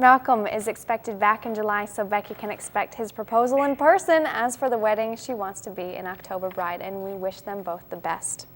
Malcolm is expected back in July, so Becky can expect his proposal in person. As for the wedding, she wants to be an October bride, and we wish them both the best.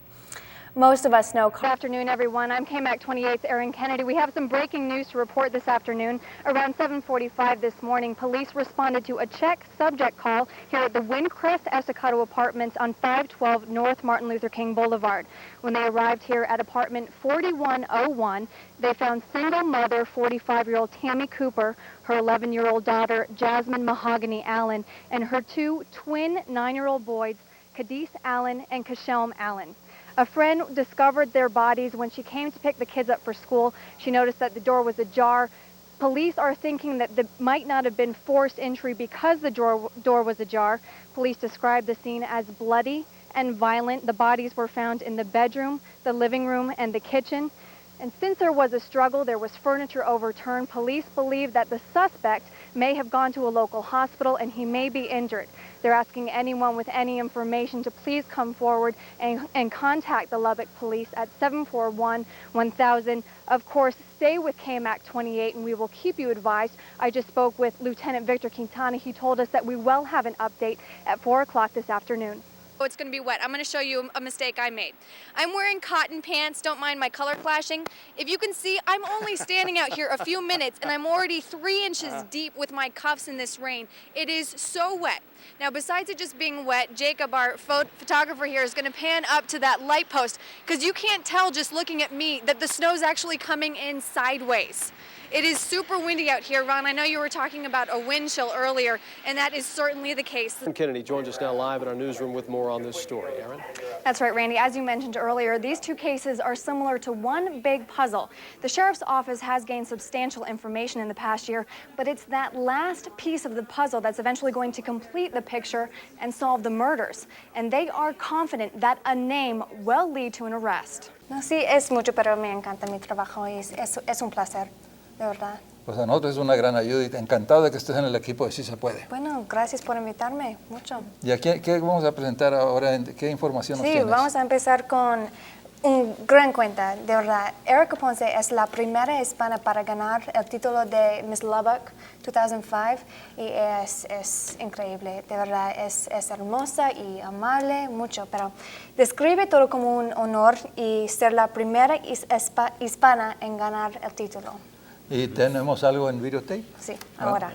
Most of us know. Good afternoon, everyone. I'm KMAC 28's Erin Kennedy. We have some breaking news to report this afternoon. Around 7:45 this morning, police responded to a check subject call here at the Windcrest Estacado Apartments on 512 North Martin Luther King Boulevard. When they arrived here at apartment 4101, they found single mother 45-year-old Tammy Cooper, her 11-year-old daughter Jasmine Mahogany Allen, and her two twin 9-year-old boys, Cadiz Allen and Kashelm Allen. A friend discovered their bodies when she came to pick the kids up for school. She noticed that the door was ajar. Police are thinking that there might not have been forced entry because the door was ajar. Police described the scene as bloody and violent. The bodies were found in the bedroom, the living room, and the kitchen. And since there was a struggle, there was furniture overturned. Police believe that the suspect may have gone to a local hospital and he may be injured. They're asking anyone with any information to please come forward and contact the Lubbock Police at 741-1000. Of course, stay with KMAC 28 and we will keep you advised. I just spoke with Lieutenant Victor Quintana. He told us that we will have an update at 4 o'clock this afternoon. Oh, it's going to be wet. I'm going to show you a mistake I made. I'm wearing cotton pants. Don't mind my color flashing. If you can see, I'm only standing out here a few minutes and I'm already 3 inches deep with my cuffs in this rain. It is so wet. Now, besides it just being wet, Jacob, our photographer here, is going to pan up to that light post because you can't tell just looking at me that the snow's actually coming in sideways. It is super windy out here. Ron, I know you were talking about a wind chill earlier, and that is certainly the case. Kennedy joins us now live in our newsroom with more on this story. Erin? That's right, Randy. As you mentioned earlier, these two cases are similar to one big puzzle. The sheriff's office has gained substantial information in the past year, but it's that last piece of the puzzle that's eventually going to complete the picture and solve the murders. And they are confident that a name will lead to an arrest. No, sí, es mucho, pero me encanta mi trabajo y es un placer. De verdad. Pues a nosotros es una gran ayuda y encantado de que estés en el equipo de Sí se puede. Bueno, gracias por invitarme, mucho. ¿Y aquí qué vamos a presentar ahora? ¿Qué información nos tienes? Sí, vamos a empezar con un gran cuenta, de verdad. Erica Ponce es la primera hispana para ganar el título de Miss Lubbock 2005 y es increíble, de verdad, es hermosa y amable, mucho, pero describe todo como un honor y ser la primera hispana en ganar el título. ¿Y tenemos algo en videotape? Sí, ahora.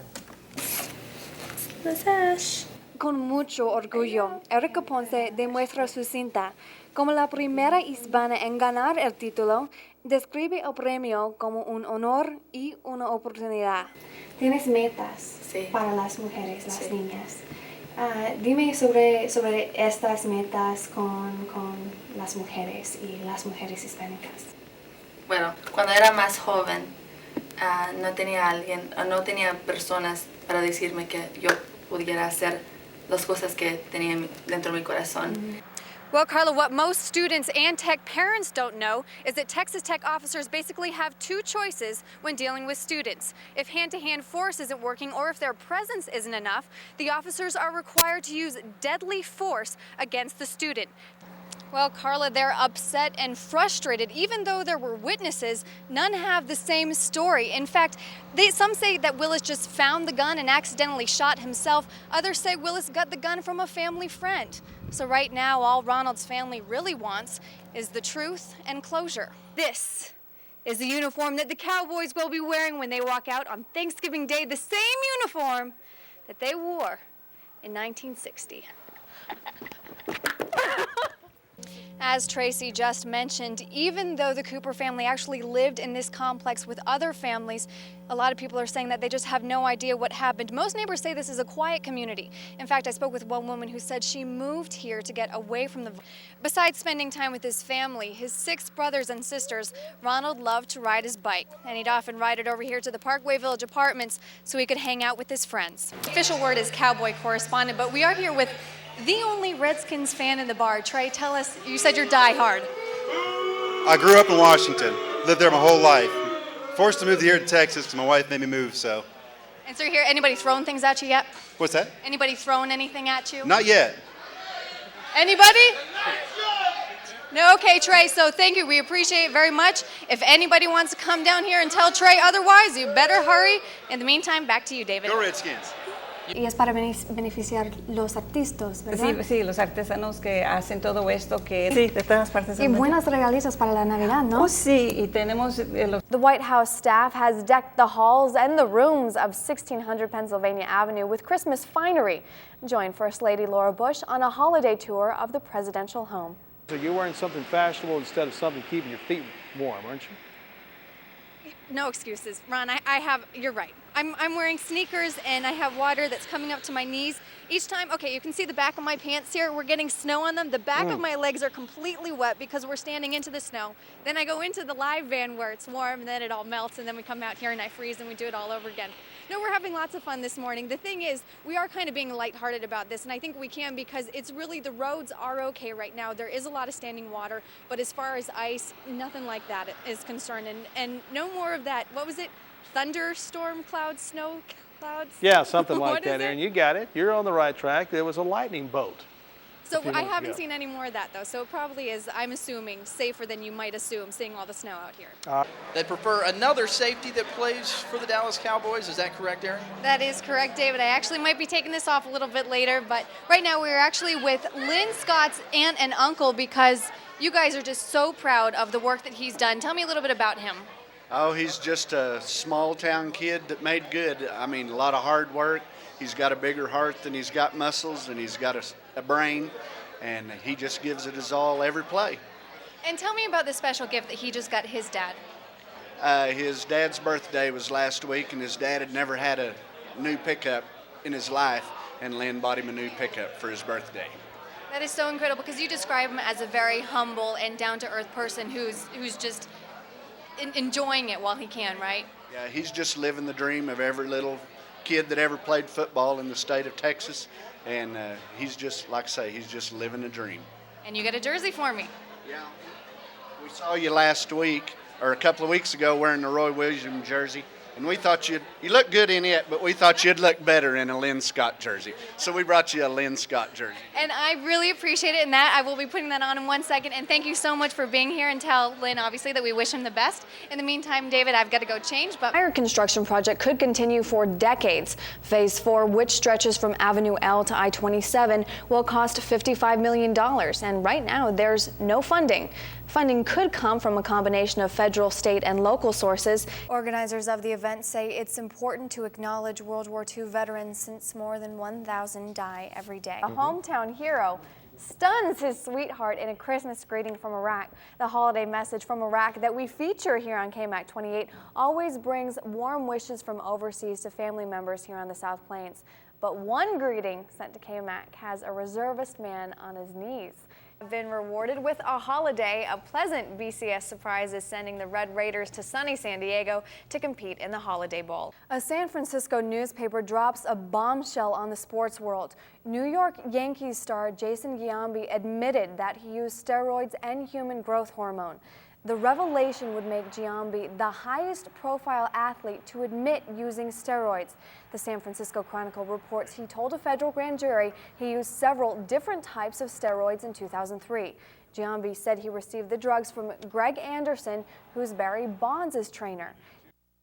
Con mucho orgullo, Erica Ponce demuestra su cinta. Como la primera hispana en ganar el título, describe el premio como un honor y una oportunidad. ¿Tienes metas para las mujeres, las niñas? Dime sobre estas metas con las mujeres y las mujeres hispánicas. Bueno, cuando era más joven, no tenía personas para decirme que yo pudiera hacer las cosas que tenía dentro de mi corazón. Well, Carla, what most students and tech parents don't know is that Texas Tech officers basically have two choices when dealing with students. If hand-to-hand force isn't working or if their presence isn't enough, the officers are required to use deadly force against the student. Well, Carla, they're upset and frustrated. Even though there were witnesses, none have the same story. In fact, some say that Willis just found the gun and accidentally shot himself. Others say Willis got the gun from a family friend. So right now, all Ronald's family really wants is the truth and closure. This is the uniform that the Cowboys will be wearing when they walk out on Thanksgiving Day, the same uniform that they wore in 1960. As Tracy just mentioned, even though the Cooper family actually lived in this complex with other families, a lot of people are saying that they just have no idea what happened. Most neighbors say this is a quiet community. In fact, I spoke with one woman who said she moved here to get away from the... Besides spending time with his family, his 6 brothers and sisters, Ronald loved to ride his bike, and he'd often ride it over here to the Parkway Village Apartments so he could hang out with his friends. The official word is cowboy correspondent, but we are here with the only Redskins fan in the bar. Trey, tell us, you said you're diehard. I grew up in Washington, lived there my whole life. Forced to move here to Texas because my wife made me move, so. And so here, anybody throwing things at you yet? What's that? Anybody throwing anything at you? Not yet. Anybody? No, okay, Trey, so thank you. We appreciate it very much. If anybody wants to come down here and tell Trey otherwise, you better hurry. In the meantime, back to you, David. Go Redskins. Y es para beneficiar los artistas, ¿verdad? Sí, sí, los artesanos que hacen todo esto, que sí, de todas partes del Y mundo. buenas regalizas para la Navidad, ¿no? Oh, sí, y tenemos los The White House staff has decked the halls and the rooms of 1600 Pennsylvania Avenue with Christmas finery. Join First Lady Laura Bush on a holiday tour of the presidential home. So you're wearing something fashionable instead of something keeping your feet warm, aren't you? No excuses, Ron. You're right. I'm wearing sneakers and I have water that's coming up to my knees. Each time, okay, you can see the back of my pants here. We're getting snow on them. The back of my legs are completely wet because we're standing into the snow. Then I go into the live van where it's warm and then it all melts and then we come out here and I freeze and we do it all over again. No, we're having lots of fun this morning. The thing is, we are kind of being lighthearted about this, and I think we can because it's really, the roads are okay right now. There is a lot of standing water, but as far as ice, nothing like that is concerned. And no more of that, what was it? Thunderstorm clouds, snow clouds? Yeah, something like What is that, it? Aaron. You got it. You're on the right track. There was a lightning bolt. So few I minutes haven't ago. seen any more of that though. So it probably is, I'm assuming, safer than you might assume seeing all the snow out here. They prefer another safety that plays for the Dallas Cowboys. Is that correct, Aaron? That is correct, David. I actually might be taking this off a little bit later, but right now we're actually with Lynn Scott's aunt and uncle because you guys are just so proud of the work that he's done. Tell me a little bit about him. Oh, he's just a small town kid that made good. I mean, a lot of hard work. He's got a bigger heart than he's got muscles, and he's got a brain, and he just gives it his all every play. And tell me about the special gift that he just got his dad. His dad's birthday was last week, and his dad had never had a new pickup in his life, and Lynn bought him a new pickup for his birthday. That is so incredible because you describe him as a very humble and down-to-earth person who's just enjoying it while he can, right? Yeah, he's just living the dream of every little kid that ever played football in the state of Texas, and he's just, like I say, he's just living a dream. And you got a jersey for me. Yeah. We saw you last week, or a couple of weeks ago, wearing the Roy Williams jersey, and we thought you looked good in it, but we thought you'd look better in a Lynn Scott jersey. So we brought you a Lynn Scott jersey. And I really appreciate it, and that I will be putting that on in 1 second. And thank you so much for being here, and tell Lynn, obviously, that we wish him the best. In the meantime, David, I've got to go change, but Entire construction project could continue for decades. Phase 4, which stretches from Avenue L to I-27, will cost $55 million, and right now there's no funding. Funding could come from a combination of federal, state, and local sources. Organizers of the event say it's important to acknowledge World War II veterans since more than 1,000 die every day. A hometown hero stuns his sweetheart in a Christmas greeting from Iraq. The holiday message from Iraq that we feature here on KMAC 28 always brings warm wishes from overseas to family members here on the South Plains. But one greeting sent to KMAC has a reservist man on his knees. Been rewarded with a holiday. A pleasant BCS surprise is sending the Red Raiders to sunny San Diego to compete in the Holiday Bowl. A San Francisco newspaper drops a bombshell on the sports world. New York Yankees star Jason Giambi admitted that he used steroids and human growth hormone. The revelation would make Giambi the highest profile athlete to admit using steroids. The San Francisco Chronicle reports he told a federal grand jury he used several different types of steroids in 2003. Giambi said he received the drugs from Greg Anderson, who's Barry Bonds' trainer.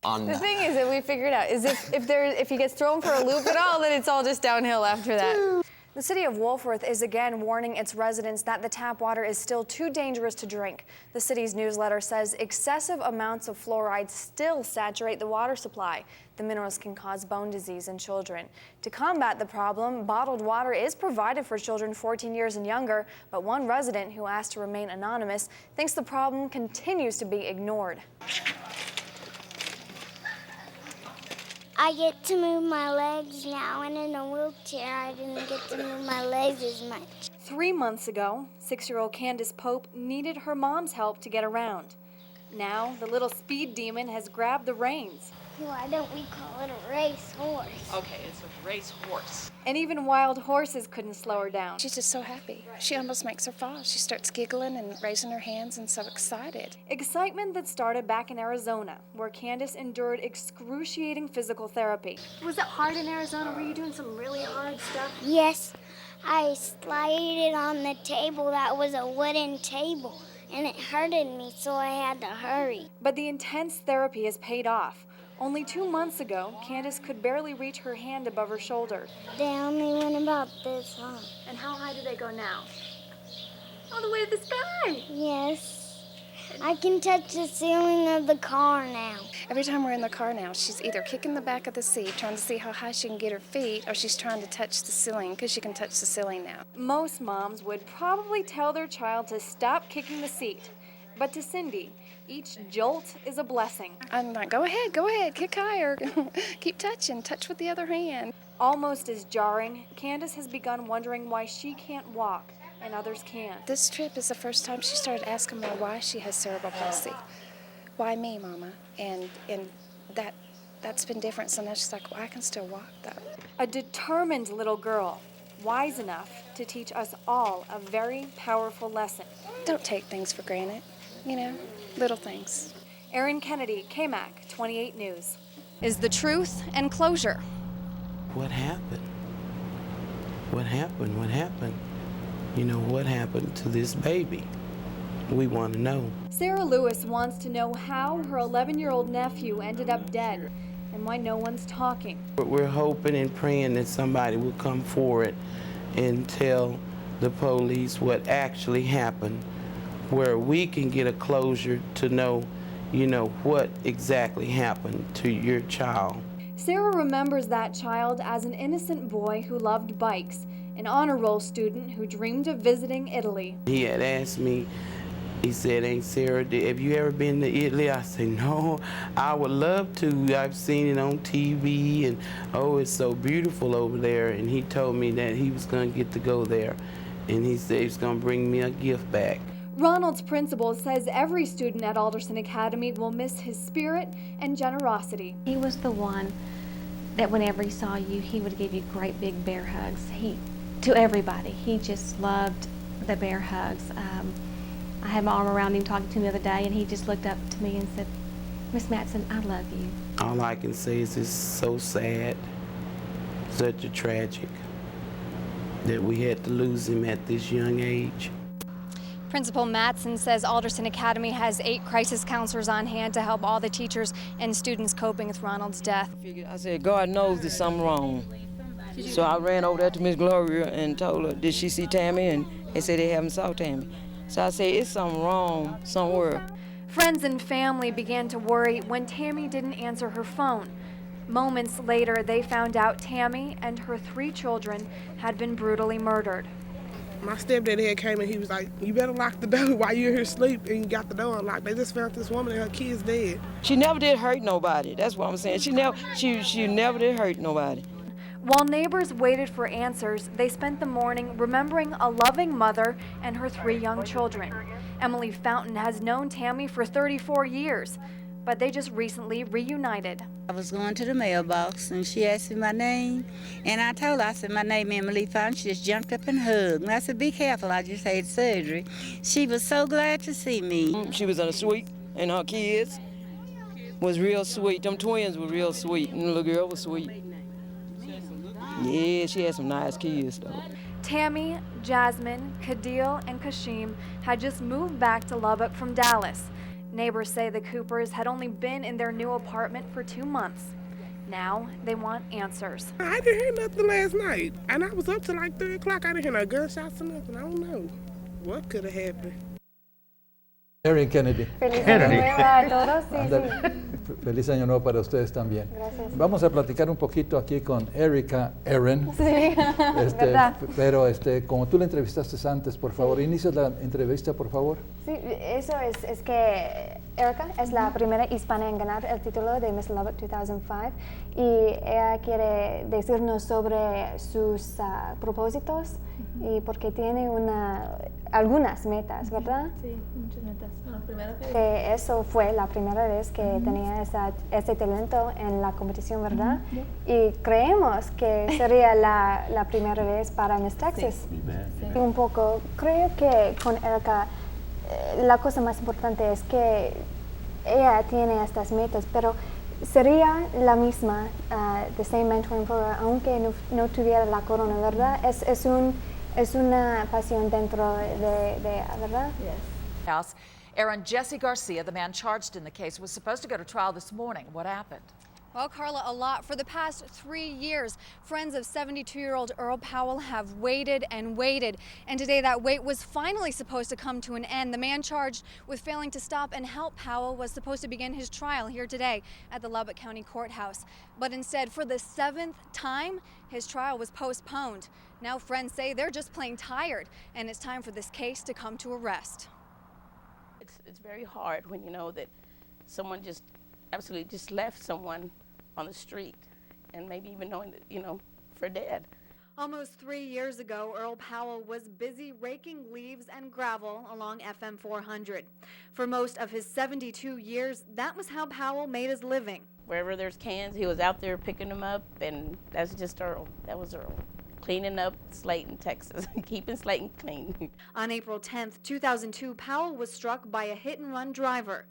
The thing is that we figured out is if he gets thrown for a loop at all, then it's all just downhill after that. The city of Wolfworth is again warning its residents that the tap water is still too dangerous to drink. The city's newsletter says excessive amounts of fluoride still saturate the water supply. The minerals can cause bone disease in children. To combat the problem, bottled water is provided for children 14 years and younger, but one resident who asked to remain anonymous thinks the problem continues to be ignored. I get to move my legs now, and in a wheelchair I didn't get to move my legs as much. 3 months ago, 6-year-old Candace Pope needed her mom's help to get around. Now, the little speed demon has grabbed the reins. Why don't we call it a race horse? Okay, it's a race horse. And even wild horses couldn't slow her down. She's just so happy. She almost makes her fall. She starts giggling and raising her hands and so excited. Excitement that started back in Arizona, where Candace endured excruciating physical therapy. Was it hard in Arizona? Were you doing some really hard stuff? Yes. I slid it on the table that was a wooden table, and it hurted me, so I had to hurry. But the intense therapy has paid off. Only 2 months ago, Candace could barely reach her hand above her shoulder. They only went about this high. And how high do they go now? All the way to the sky! Yes. I can touch the ceiling of the car now. Every time we're in the car now, she's either kicking the back of the seat, trying to see how high she can get her feet, or she's trying to touch the ceiling, because she can touch the ceiling now. Most moms would probably tell their child to stop kicking the seat. But to Cindy, each jolt is a blessing. I'm like, go ahead, kick higher. Keep touching, touch with the other hand. Almost as jarring, Candace has begun wondering why she can't walk and others can. This trip is the first time she started asking me why she has cerebral palsy. Why me, Mama? And that's been different. So now she's like, well, I can still walk, though. A determined little girl, wise enough to teach us all a very powerful lesson. Don't take things for granted, little things. Erin Kennedy, KMAC 28 News. Is the truth and closure. What happened? What happened? What happened? What happened to this baby? We want to know. Sarah Lewis wants to know how her 11-year-old nephew ended up dead and why no one's talking. We're hoping and praying that somebody will come forward and tell the police what actually happened, where we can get a closure to know, what exactly happened to your child. Sarah remembers that child as an innocent boy who loved bikes, an honor roll student who dreamed of visiting Italy. He had asked me, he said, "Aunt Sarah, have you ever been to Italy?" I said, "No, I would love to. I've seen it on TV, and oh, it's so beautiful over there." And he told me that he was going to get to go there, and he said he's going to bring me a gift back. Ronald's principal says every student at Alderson Academy will miss his spirit and generosity. He was the one that whenever he saw you, he would give you great big bear hugs. To everybody, he just loved the bear hugs. I had my arm around him talking to him the other day, and he just looked up to me and said, "Miss Matson, I love you." All I can say is it's so sad, such a tragic, that we had to lose him at this young age. Principal Matson says Alderson Academy has 8 crisis counselors on hand to help all the teachers and students coping with Ronald's death. I said, God knows there's something wrong. So I ran over there to Miss Gloria and told her, did she see Tammy? And they said they haven't saw Tammy. So I said, it's something wrong somewhere. Friends and family began to worry when Tammy didn't answer her phone. Moments later, they found out Tammy and her 3 children had been brutally murdered. My stepdad had came and he was like, "You better lock the door while you're here asleep," and you got the door unlocked. They just found this woman and her kids dead. She never did hurt nobody. That's what I'm saying. She never did hurt nobody. While neighbors waited for answers, they spent the morning remembering a loving mother and her 3 young children. Emily Fountain has known Tammy for 34 years, but they just recently reunited. I was going to the mailbox and she asked me my name, and I told her, I said, "My name is Emily Fountain." She just jumped up and hugged me. I said, "Be careful, I just had surgery." She was so glad to see me. She was in a suite, and her kids was real sweet. Them twins were real sweet, and the little girl was sweet. Yeah, she had some nice kids, though. Tammy, Jasmine, Kadil, and Kashim had just moved back to Lubbock from Dallas. Neighbors say the Coopers had only been in their new apartment for 2 months. Now they want answers. I didn't hear nothing last night, and I was up till like 3 o'clock. I didn't hear no gunshots or nothing. I don't know what could have happened. Erin Kennedy. Feliz año nuevo a todos. Sí, Ándale. Feliz año nuevo para ustedes también. Gracias. Vamos a platicar un poquito aquí con Erin. Sí, verdad. Pero como tú la entrevistaste antes, por favor, inicia la entrevista, por favor. Sí, eso es que Erica es la primera hispana en ganar el título de Miss Lubbock 2005 y ella quiere decirnos sobre sus propósitos y porque tiene algunas metas, ¿verdad? Sí, muchas metas. Bueno, primero eso fue la primera vez que tenía ese talento en la competición, ¿verdad? Y creemos que sería la primera vez para Miss Texas. Sí. Y un poco, creo que con Erica la cosa más importante es que ella tiene estas metas, pero Sería la misma, the same mentoring program, aunque no tuviera la corona, ¿verdad? Es una pasión dentro de ¿verdad? Yes. House. Aaron, Jesse Garcia, the man charged in the case, was supposed to go to trial this morning. What happened? Well, Carla, a lot. For the past 3 years, friends of 72-year-old Earl Powell have waited and waited. And today that wait was finally supposed to come to an end. The man charged with failing to stop and help Powell was supposed to begin his trial here today at the Lubbock County Courthouse. But instead, for the 7th time, his trial was postponed. Now friends say they're just plain tired, and it's time for this case to come to a rest. It's very hard when you know that someone just absolutely just left someone on the street, and maybe even knowing that, for dead. Almost 3 years ago, Earl Powell was busy raking leaves and gravel along FM 400. For most of his 72 years, that was how Powell made his living. Wherever there's cans, he was out there picking them up, and that's just Earl. That was Earl. Cleaning up Slayton, Texas, keeping Slayton clean. On April 10th, 2002, Powell was struck by a hit-and-run driver.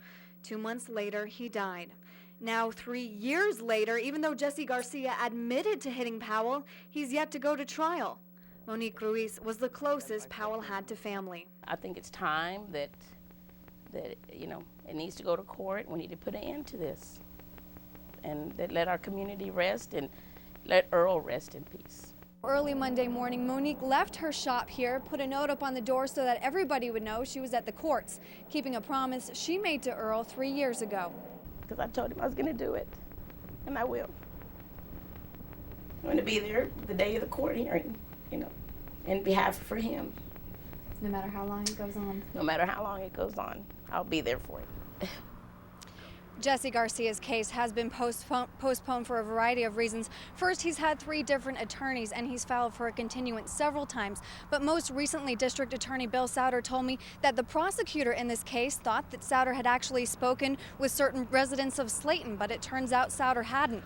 2 months later, he died. Now, 3 years later, even though Jesse Garcia admitted to hitting Powell, he's yet to go to trial. Monique Ruiz was the closest Powell had to family. I think it's time that it needs to go to court. We need to put an end to this, and that let our community rest and let Earl rest in peace. Early Monday morning, Monique left her shop here, put a note up on the door so that everybody would know she was at the courts, keeping a promise she made to Earl 3 years ago. Because I told him I was going to do it, and I will. I'm going to be there the day of the court hearing, in behalf for him. No matter how long it goes on. No matter how long it goes on, I'll be there for it. Jesse Garcia's case has been postponed for a variety of reasons. First, he's had 3 different attorneys and he's filed for a continuance several times. But most recently, District Attorney Bill Souter told me that the prosecutor in this case thought that Souter had actually spoken with certain residents of Slayton, but it turns out Souter hadn't.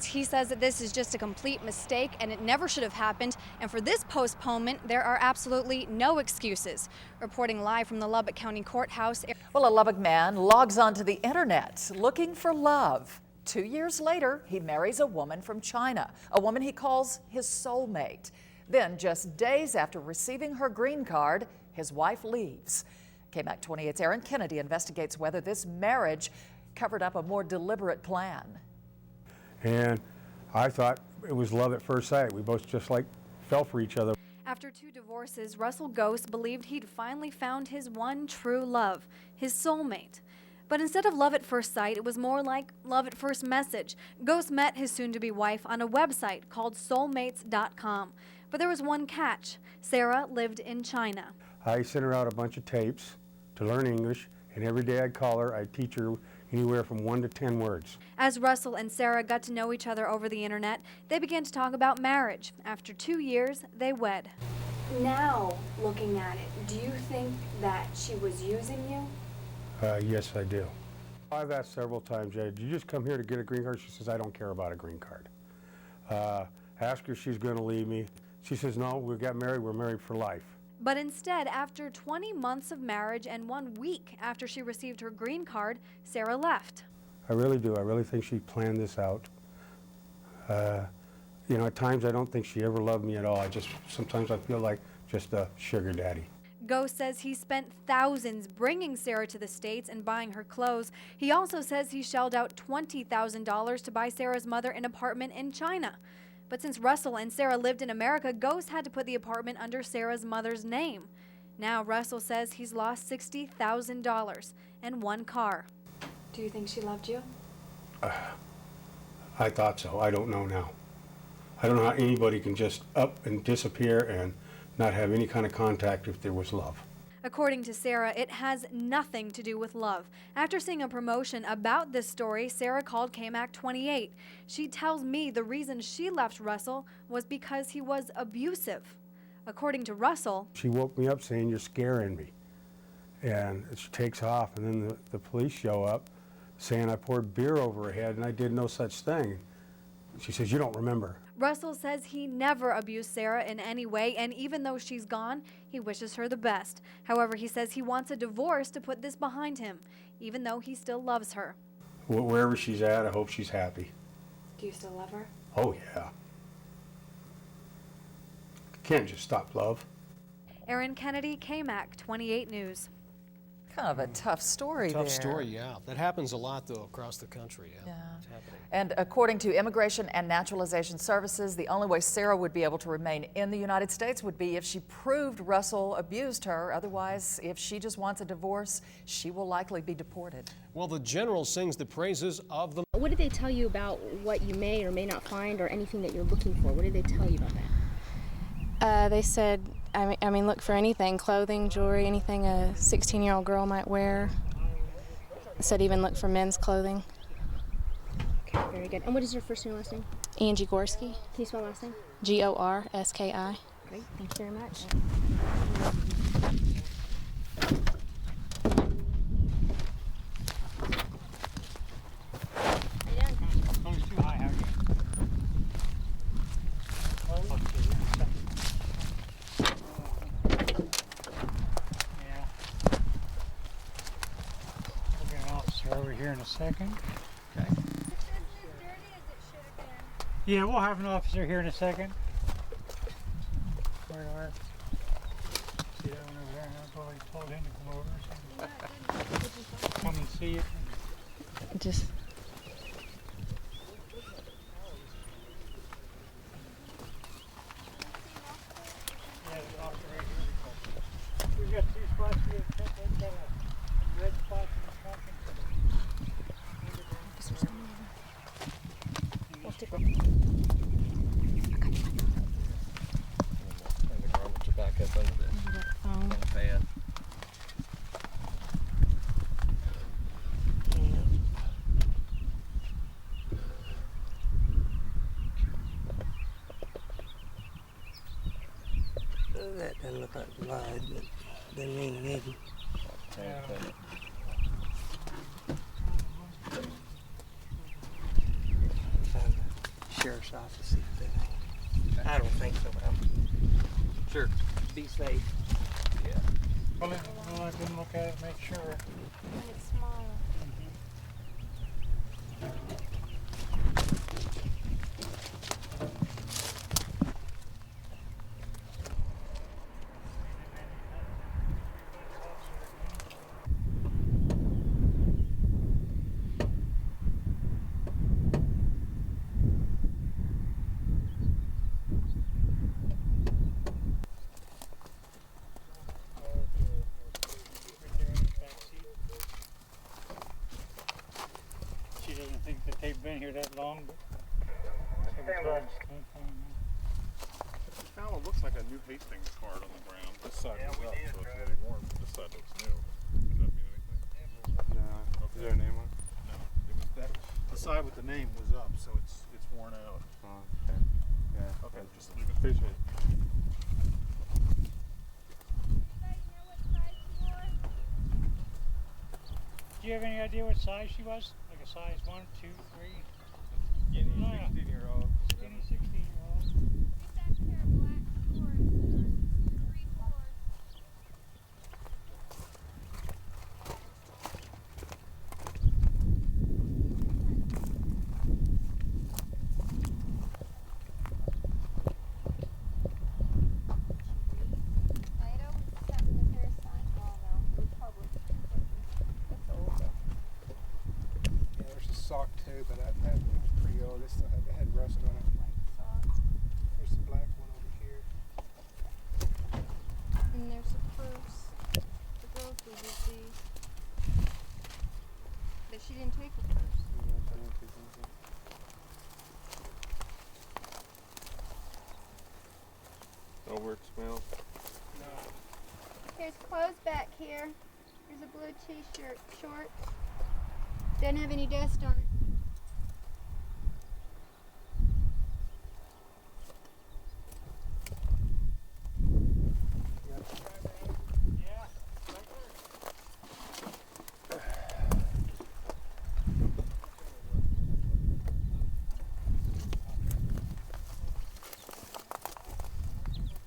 He says that this is just a complete mistake and it never should have happened. And for this postponement, there are absolutely no excuses. Reporting live from the Lubbock County Courthouse. Well, a Lubbock man logs onto the internet looking for love. 2 years later, he marries a woman from China, a woman he calls his soulmate. Then, just days after receiving her green card, his wife leaves. KMAC 28's Aaron Kennedy investigates whether this marriage covered up a more deliberate plan. And I thought it was love at first sight. We both just fell for each other. After 2 divorces, Russell Ghost believed he'd finally found his one true love, his soulmate. But instead of love at first sight, it was more like love at first message. Ghost met his soon-to-be wife on a website called soulmates.com. But there was one catch. Sarah lived in China. I sent her out a bunch of tapes to learn English, and every day I'd call her, I'd teach her anywhere from 1 to 10 words. As Russell and Sarah got to know each other over the internet, they began to talk about marriage. After 2 years, they wed. Now, looking at it, do you think that she was using you? Yes, I do. I've asked several times, did you just come here to get a green card? She says, I don't care about a green card. Ask her if she's going to leave me. She says, no, we got married, we're married for life. But instead, after 20 months of marriage and 1 week after she received her green card, Sarah left. I really do. I really think she planned this out. At times I don't think she ever loved me at all. Sometimes I feel like just a sugar daddy. Ghost says he spent thousands bringing Sarah to the States and buying her clothes. He also says he shelled out $20,000 to buy Sarah's mother an apartment in China. But since Russell and Sarah lived in America, Ghost had to put the apartment under Sarah's mother's name. Now Russell says he's lost $60,000 and 1 car. Do you think she loved you? I thought so. I don't know now. I don't know how anybody can just up and disappear and not have any kind of contact if there was love. According to Sarah, it has nothing to do with love. After seeing a promotion about this story, Sarah called KMAC 28. She tells me the reason she left Russell was because he was abusive. According to Russell, she woke me up saying, you're scaring me. And she takes off, and then the police show up saying I poured beer over her head and I did no such thing. She says, you don't remember. Russell says he never abused Sarah in any way, and even though she's gone, he wishes her the best. However, he says he wants a divorce to put this behind him, even though he still loves her. Wherever she's at, I hope she's happy. Do you still love her? Oh, yeah. Can't just stop love. Erin Kennedy, KMAC 28 News. Kind of a tough story there. Tough story, yeah. That happens a lot, though, across the country. Yeah. It's happening. And according to Immigration and Naturalization Services, the only way Sarah would be able to remain in the United States would be if she proved Russell abused her. Otherwise, if she just wants a divorce, she will likely be deported. Well, the general sings the praises of the... What did they tell you about what you may or may not find or anything that you're looking for? What did they tell you about that? They said, I mean, look for anything, clothing, jewelry, anything a 16-year-old girl might wear. They said even look for men's clothing. Okay, very good. And what is your first and last name? Angie Gorski. Can you spell last name? Gorski. Great, thank you very much. Over here in a second. Okay. Yeah, we'll have an officer here in a second. Where are? See that one over there? That's all he told him to come over. So come and see it. Just. Yeah, the officer right here. We've got 2 spots here. We've got a red spot in the front. Back up under the pad. That doesn't look like blood, but doesn't mean it isn't. Find the sheriff's office, see if they know. I don't think so, but I'm sure. Be safe. Yeah. Well, I can look at it, make sure. And it's smaller. She doesn't think that they've been here that long, but We found what looks like a New Hastings card on the ground. This side is up, so it's really warm, but this side looks new. Does that mean anything? No. Okay. Is there a name on it? No. It was that, the side with the name was up, so it's worn out. Oh, okay. Yeah. Okay, just leave it. Appreciate it. Do you have any idea what size she was? Like a size 1, 2, 3? Skinny 16-year-old. Skinny 16-year-old. Sock too, but that was pretty old. It still had rust on it. There's the black one over here. And there's a purse. The girls will see. But she didn't take the purse. Don't work smell? No. There's clothes back here. There's a blue t-shirt, shorts. Doesn't have any dust on it.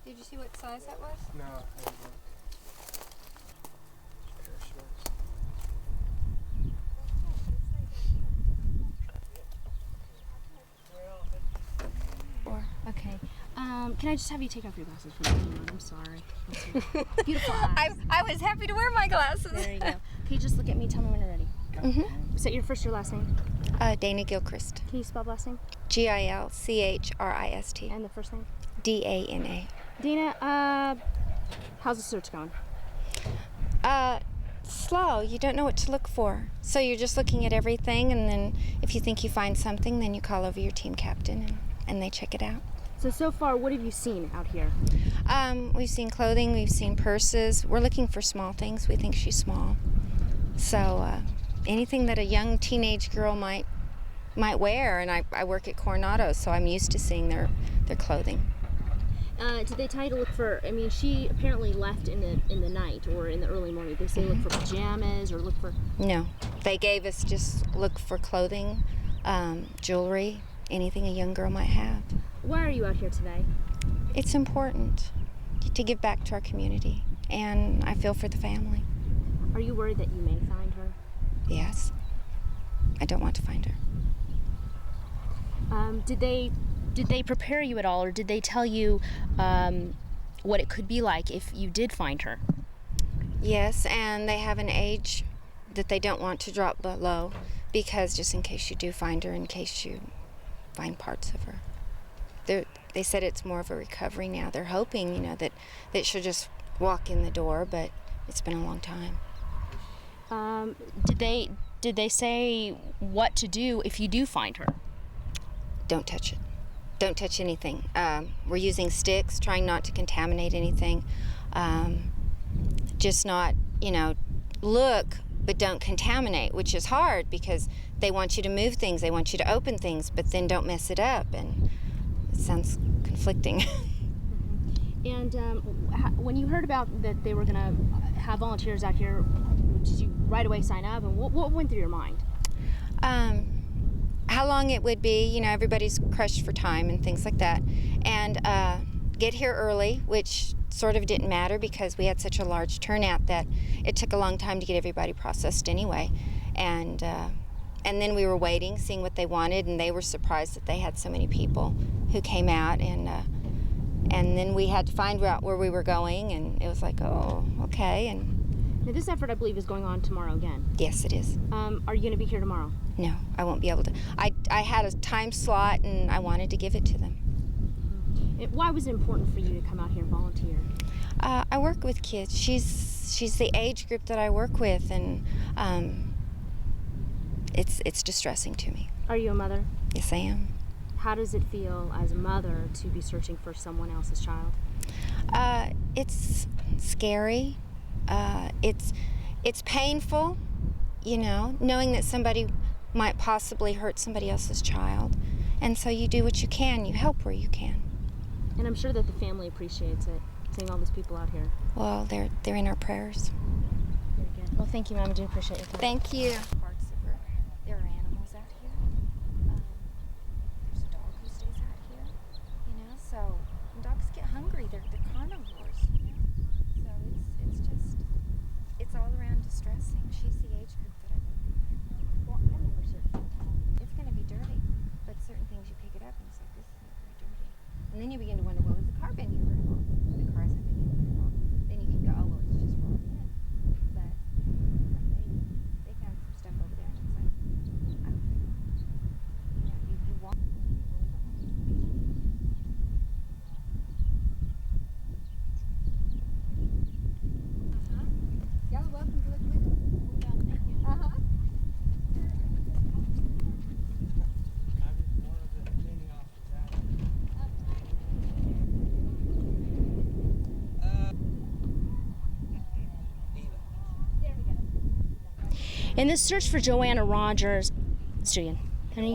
Did you see what size that was? No, I haven't looked. Pair of shorts. Can I just have you take off your glasses for me? I'm sorry. Beautiful eyes. I was happy to wear my glasses. There you go. Okay, just look at me. Tell me when you're ready. Mm-hmm. Is that your first or last name? Dana Gilchrist. Can you spell last name? Gilchrist. And the first name? Dana. Dana, how's the search going? Slow. You don't know what to look for. So you're just looking at everything, and then if you think you find something, then you call over your team captain and they check it out. So far, what have you seen out here? We've seen clothing, we've seen purses. We're looking for small things. We think she's small. So anything that a young teenage girl might wear, and I work at Coronado, so I'm used to seeing their clothing. Did they tell you to look for, I mean, she apparently left in the night or in the early morning. Did they say look for pajamas or look for? No. They gave us just look for clothing, jewelry, anything a young girl might have. Why are you out here today? It's important to give back to our community, and I feel for the family. Are you worried that you may find her? Yes. I don't want to find her. Did they prepare you at all, or did they tell you what it could be like if you did find her? Yes, and they have an age that they don't want to drop below, because just in case you do find her, in case you find parts of her. They said it's more of a recovery now. They're hoping, that she'll just walk in the door, but it's been a long time. Did they say what to do if you do find her? Don't touch it. Don't touch anything. We're using sticks, trying not to contaminate anything. Just not, look, but don't contaminate, which is hard because they want you to move things, they want you to open things, but then don't mess it up, and it sounds conflicting. And when you heard about that they were going to have volunteers out here, did you right away sign up, and what went through your mind? How long it would be, everybody's crushed for time and things like that. And get here early, which sort of didn't matter because we had such a large turnout that it took a long time to get everybody processed anyway. And then we were waiting, seeing what they wanted, and they were surprised that they had so many people who came out. And then we had to find out where we were going, and it was like, oh, okay. And now this effort, I believe, is going on tomorrow again. Yes, it is. Are you going to be here tomorrow? No, I won't be able to. I had a time slot, and I wanted to give it to them. Why was it important for you to come out here and volunteer? I work with kids. She's the age group that I work with, and it's distressing to me. Are you a mother? Yes, I am. How does it feel as a mother to be searching for someone else's child? It's scary. It's painful, knowing that somebody might possibly hurt somebody else's child. And so you do what you can, you help where you can. And I'm sure that the family appreciates it, seeing all those people out here. Well, they're in our prayers. Very good. Well, thank you, Mom. I do appreciate your time. Thank you. Parts of her. There are animals out here. There's a dog who stays out here. So when dogs get hungry, they're carnivores. So it's all around distressing. She's the age group that I work with. Well, I never searched for that. It's going to be dirty, but certain things you pick it up and it's like, this isn't very dirty. And then you begin to wonder, well, has the car been here very long? The car hasn't been here very long. Then you can go, oh, well, it's just rolled in. But they found some stuff over there, and it's like, I don't know. You walk. Y'all are welcome to look with us. In this search for Joanna Rogers, Julian, you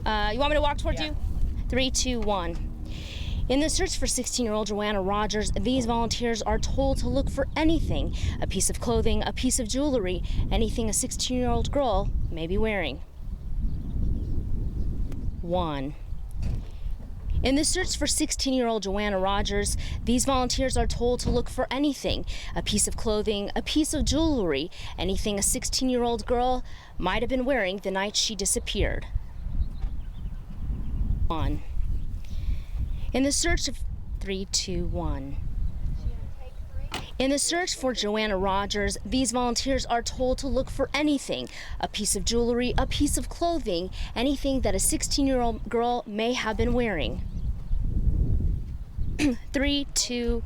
want me to walk towards you? 3, 2, 1. In the search for 16-year-old Joanna Rogers, these volunteers are told to look for anything, a piece of clothing, a piece of jewelry, anything a 16-year-old girl may be wearing. 1. In the search for 16-year-old Joanna Rogers, these volunteers are told to look for anything, a piece of clothing, a piece of jewelry, anything a 16-year-old girl might have been wearing the night she disappeared. 1. In the search of 3, 2, 1. In the search for Joanna Rogers, these volunteers are told to look for anything, a piece of jewelry, a piece of clothing, anything that a 16-year-old girl may have been wearing. 3, 2,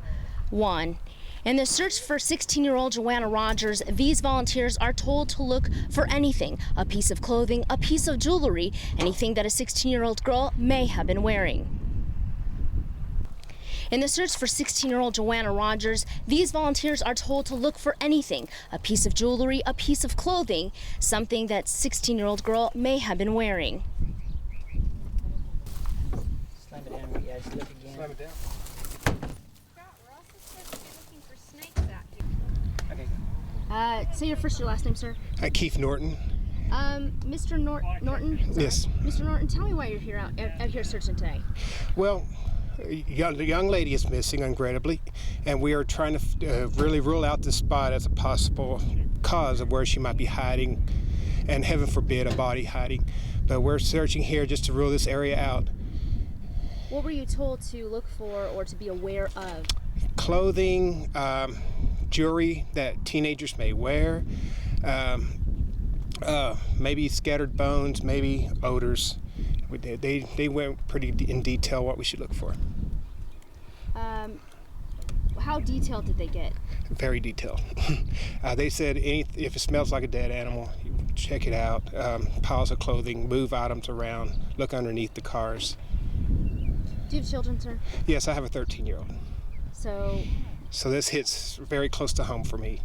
1. In the search for 16-year-old Joanna Rogers, these volunteers are told to look for anything, a piece of clothing, a piece of jewelry, anything that a 16-year-old girl may have been wearing. In the search for 16-year-old Joanna Rogers, these volunteers are told to look for anything, a piece of jewelry, a piece of clothing, something that 16-year-old girl may have been wearing. Slam it down. Yeah, just look again. Slam it down. Say your first, your last name, sir. Keith Norton. Mr. Norton? Sorry. Yes. Mr. Norton, tell me why you're here out here searching today. Well, the young lady is missing, unregrettably, and we are trying to really rule out this spot as a possible cause of where she might be hiding, and heaven forbid a body hiding. But we're searching here just to rule this area out. What were you told to look for or to be aware of? Clothing, jewelry that teenagers may wear, maybe scattered bones, maybe odors. They went pretty in detail what we should look for. How detailed did they get? Very detailed. They said if it smells like a dead animal, you check it out. Piles of clothing, move items around, look underneath the cars. Do you have children, sir? Yes, I have a 13-year-old. So this hits very close to home for me.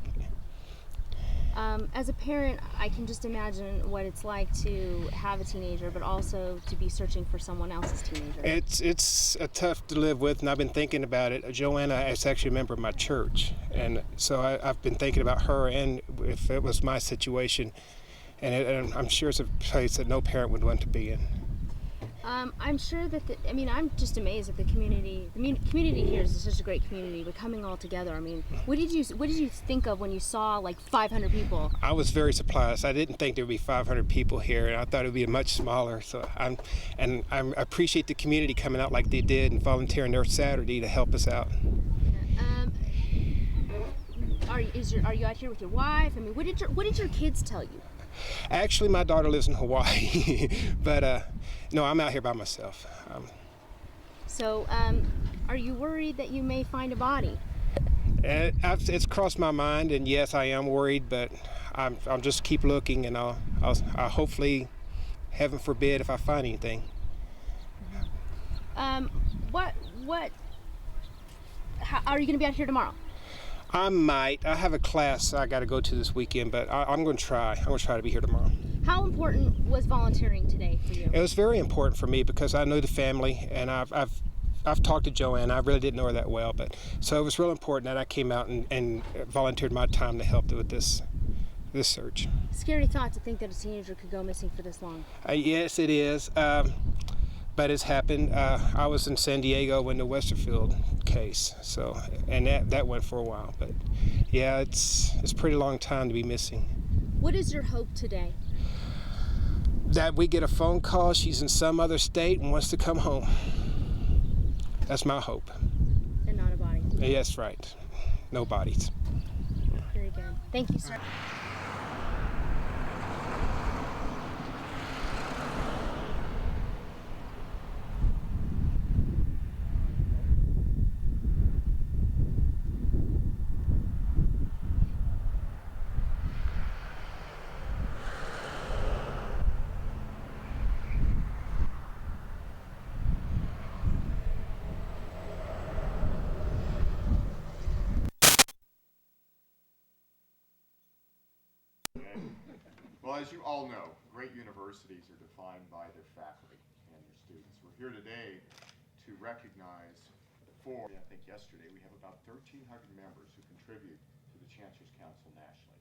As a parent, I can just imagine what it's like to have a teenager, but also to be searching for someone else's teenager. It's tough to live with, and I've been thinking about it. Joanna is actually a member of my church, and so I've been thinking about her, and if it was my situation, and I'm sure it's a place that no parent would want to be in. I'm sure that, I'm just amazed at the community. The community here is such a great community. We're coming all together. I mean, what did you think of when you saw like 500 people? I was very surprised. I didn't think there would be 500 people here, and I thought it would be much smaller. So I appreciate the community coming out like they did and volunteering their Saturday to help us out. Are you out here with your wife? I mean, what did your kids tell you? Actually, my daughter lives in Hawaii, but no, I'm out here by myself. So, are you worried that you may find a body? It's crossed my mind, and yes, I am worried, but I'll just keep looking, and I'll hopefully, heaven forbid, if I find anything. Are you going to be out here tomorrow? I might. I have a class I got to go to this weekend, but I'm going to try. I'm going to try to be here tomorrow. How important was volunteering today for you? It was very important for me because I know the family, and I've talked to Joanne. I really didn't know her that well, but so it was real important that I came out and volunteered my time to help with this search. Scary thought to think that a teenager could go missing for this long. Yes, it is. But it's happened. I was in San Diego when the Westerfield case, so and that went for a while. But yeah, it's a pretty long time to be missing. What is your hope today? That we get a phone call. She's in some other state and wants to come home. That's my hope. And not a body. Yes, right. No bodies. Very good. Thank you, sir. Well, as you all know, great universities are defined by their faculty and their students. We're here today to recognize I think yesterday, we have about 1,300 members who contribute to the Chancellor's Council nationally.